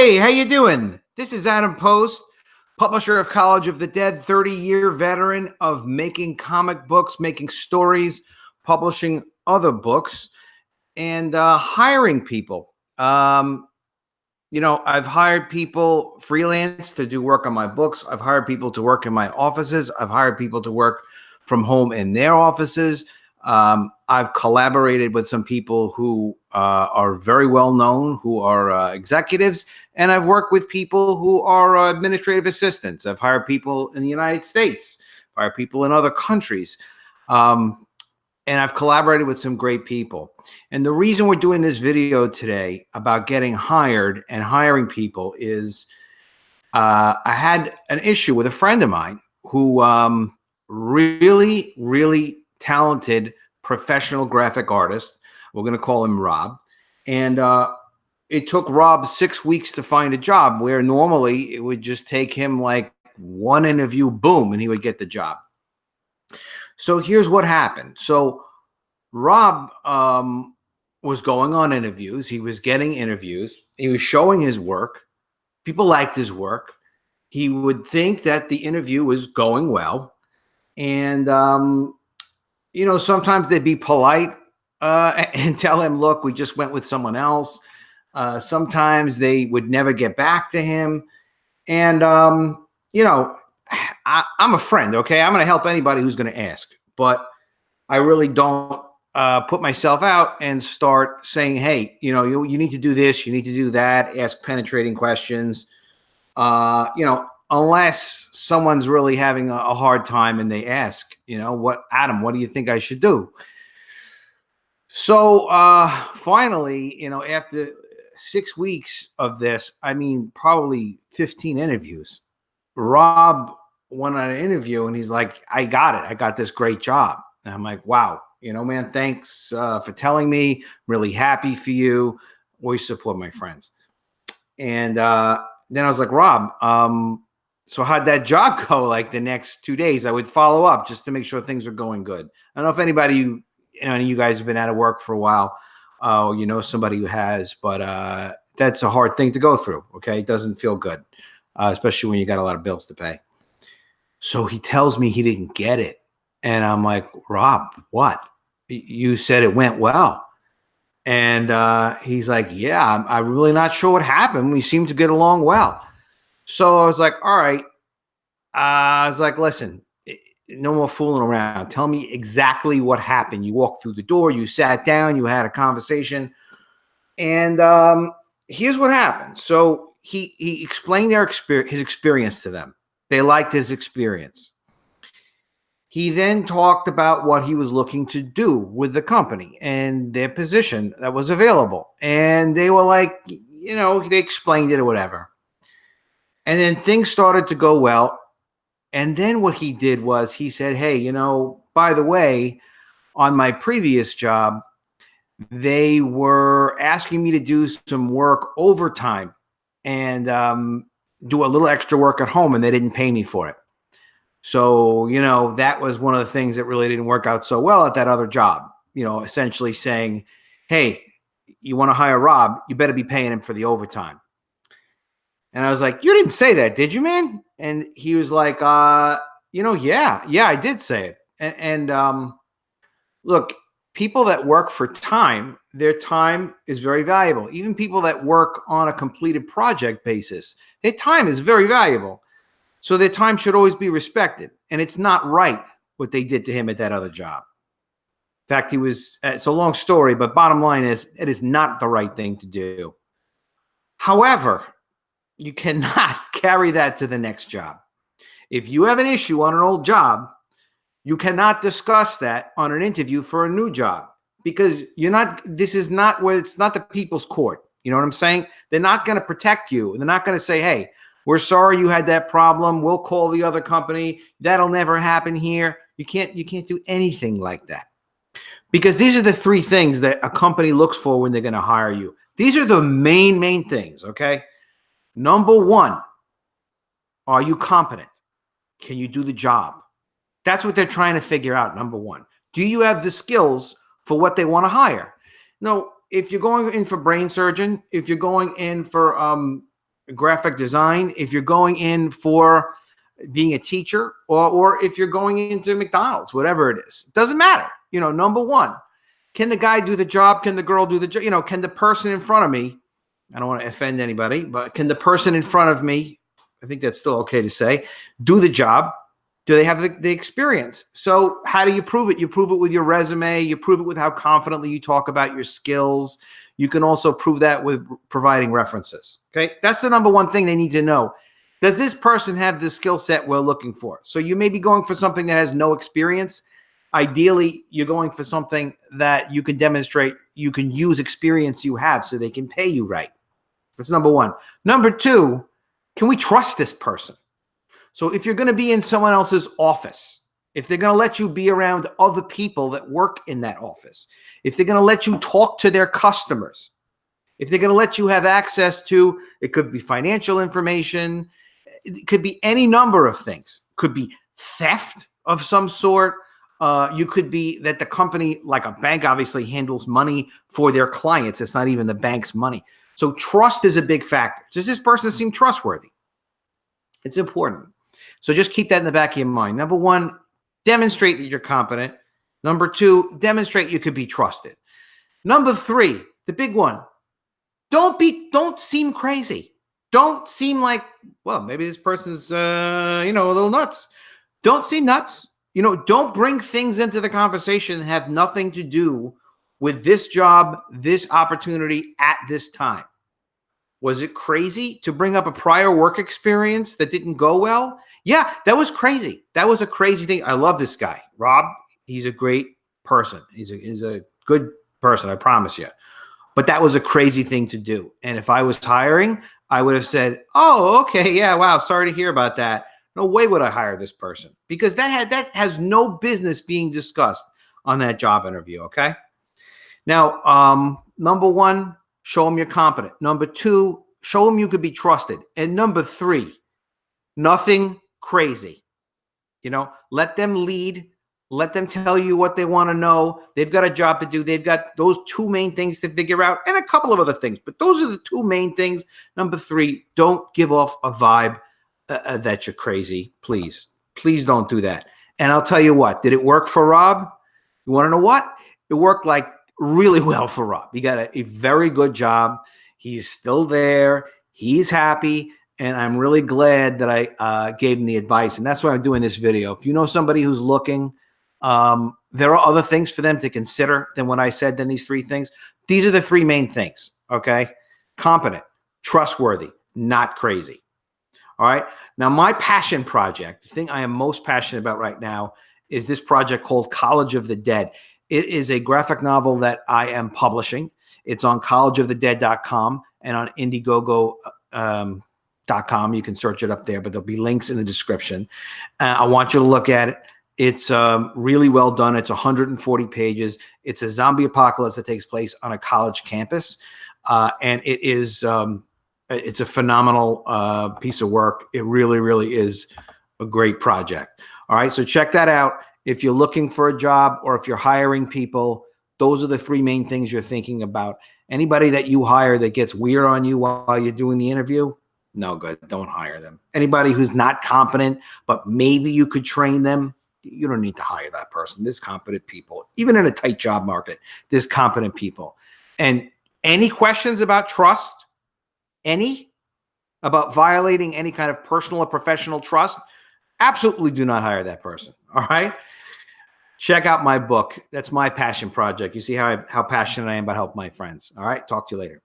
Hey, how you doing? This is Adam Post, publisher of College of the Dead, 30-year veteran of making comic books, making stories, publishing other books, and hiring people. I've hired people freelance to do work on my books. I've hired people to work in my offices. I've hired people to work from home in their offices. I've collaborated with some people who are very well known, who are executives, and I've worked with people who are administrative assistants. I've hired people in the United States, I've hired people in other countries. And I've collaborated with some great people. And the reason we're doing this video today about getting hired and hiring people is I had an issue with a friend of mine who really talented professional graphic artist. We're going to call him Rob. And it took Rob 6 weeks to find a job, where normally it would just take him like one interview, boom, and he would get the job. So here's what happened. So Rob was going on interviews. He was getting interviews. He was showing his work. People liked his work. He would think that the interview was going well. And, sometimes they'd be polite and tell him, look, we just went with someone else. Sometimes they would never get back to him. And, I'm a friend, okay? I'm going to help anybody who's going to ask, but I really don't put myself out and start saying, hey, you need to do this, you need to do that, ask penetrating questions, unless someone's really having a hard time and they ask, Adam, what do you think I should do? So finally, after 6 weeks of this, probably 15 interviews, Rob went on an interview and he's like, I got it. I got this great job. And I'm like, wow, man, thanks for telling me. Really happy for you. Always support my friends. And then I was like, Rob, so how'd that job go? Like the next 2 days, I would follow up just to make sure things are going good. I don't know if anybody, you guys have been out of work for a while. Somebody who has, but that's a hard thing to go through. Okay. It doesn't feel good. Especially when you got a lot of bills to pay. So he tells me he didn't get it. And I'm like, Rob, what? You said it went well. And he's like, yeah, I'm really not sure what happened. We seem to get along well. So I was like, all right. I was like, listen, no more fooling around. Tell me exactly what happened. You walked through the door, you sat down, you had a conversation. And here's what happened. So he explained his experience to them. They liked his experience. He then talked about what he was looking to do with the company and their position that was available. And they were like, they explained it or whatever. And then things started to go well. And then what he did was he said, hey, by the way, on my previous job, they were asking me to do some work overtime and do a little extra work at home, and they didn't pay me for it. So, that was one of the things that really didn't work out so well at that other job, essentially saying, hey, you want to hire Rob, you better be paying him for the overtime. And I was like, you didn't say that, did you, man? And he was like, yeah, I did say it. And look, people that work for time, their time is very valuable. Even people that work on a completed project basis, their time is very valuable. So their time should always be respected. And it's not right what they did to him at that other job. In fact, it's a long story, but bottom line is, it is not the right thing to do. However, you cannot carry that to the next job. If you have an issue on an old job, you cannot discuss that on an interview for a new job, because this is not where it's not the people's court. You know what I'm saying? They're not going to protect you. They're not going to say, hey, we're sorry you had that problem. We'll call the other company. That'll never happen here. You can't do anything like that, because these are the three things that a company looks for when they're going to hire you. These are the main things. Okay. Number one, are you competent? Can you do the job? That's what they're trying to figure out. Number one, do you have the skills for what they want to hire? No, if you're going in for brain surgeon, if you're going in for graphic design, if you're going in for being a teacher, or if you're going into McDonald's, whatever it is, it doesn't matter. Number one, can the guy do the job? Can the girl do the job? Can the person in front of me, I don't want to offend anybody, but can the person in front of me, I think that's still okay to say, do the job? Do they have the experience? So how do you prove it? You prove it with your resume. You prove it with how confidently you talk about your skills. You can also prove that with providing references. Okay, that's the number one thing they need to know. Does this person have the skill set we're looking for? So you may be going for something that has no experience. Ideally, you're going for something that you can demonstrate you can use experience you have so they can pay you right. That's number one. Number two, can we trust this person? So if you're going to be in someone else's office, if they're going to let you be around other people that work in that office, if they're going to let you talk to their customers, if they're going to let you have access to, it could be financial information, it could be any number of things. It could be theft of some sort. You could be that the company, like a bank, obviously handles money for their clients. It's not even the bank's money. So trust is a big factor. Does this person seem trustworthy? It's important. So just keep that in the back of your mind. Number one, demonstrate that you're competent. Number two, demonstrate you could be trusted. Number three, the big one, don't seem crazy. Don't seem like, well, maybe this person's, a little nuts. Don't seem nuts. Don't bring things into the conversation that have nothing to do with this job, this opportunity at this time. Was it crazy to bring up a prior work experience that didn't go well? Yeah, that was crazy. That was a crazy thing. I love this guy, Rob. He's a great person. He's a good person, I promise you. But that was a crazy thing to do. And if I was hiring, I would have said, oh, okay, yeah, wow, sorry to hear about that. No way would I hire this person, because that has no business being discussed on that job interview, okay? Now, number one, show them you're competent. Number two, show them you could be trusted. And number three, nothing crazy. Let them lead. Let them tell you what they want to know. They've got a job to do. They've got those two main things to figure out, and a couple of other things. But those are the two main things. Number three, don't give off a vibe that you're crazy. Please. Please don't do that. And I'll tell you what, did it work for Rob? You want to know what? It worked like really well for Rob. He got a very good job. He's still there. He's happy. And I'm really glad that I gave him the advice. And that's why I'm doing this video. If you know somebody who's looking, there are other things for them to consider than what I said, than these three things. These are the three main things, okay? Competent, trustworthy, not crazy. All right? Now, my passion project, the thing I am most passionate about right now, is this project called College of the Dead. It is a graphic novel that I am publishing. It's on collegeofthedead.com and on Indiegogo.com. You can search it up there, but there'll be links in the description. I want you to look at it. It's really well done. It's 140 pages. It's a zombie apocalypse that takes place on a college campus. And it is it's a phenomenal piece of work. It really, really is a great project. All right, so check that out. If you're looking for a job or if you're hiring people, those are the three main things you're thinking about. Anybody that you hire that gets weird on you while you're doing the interview, no good. Don't hire them. Anybody who's not competent, but maybe you could train them, you don't need to hire that person. There's competent people. Even in a tight job market, there's competent people. And any questions about trust, about violating any kind of personal or professional trust, absolutely do not hire that person. All right? Check out my book. That's my passion project. You see how passionate I am about helping my friends. All right? Talk to you later.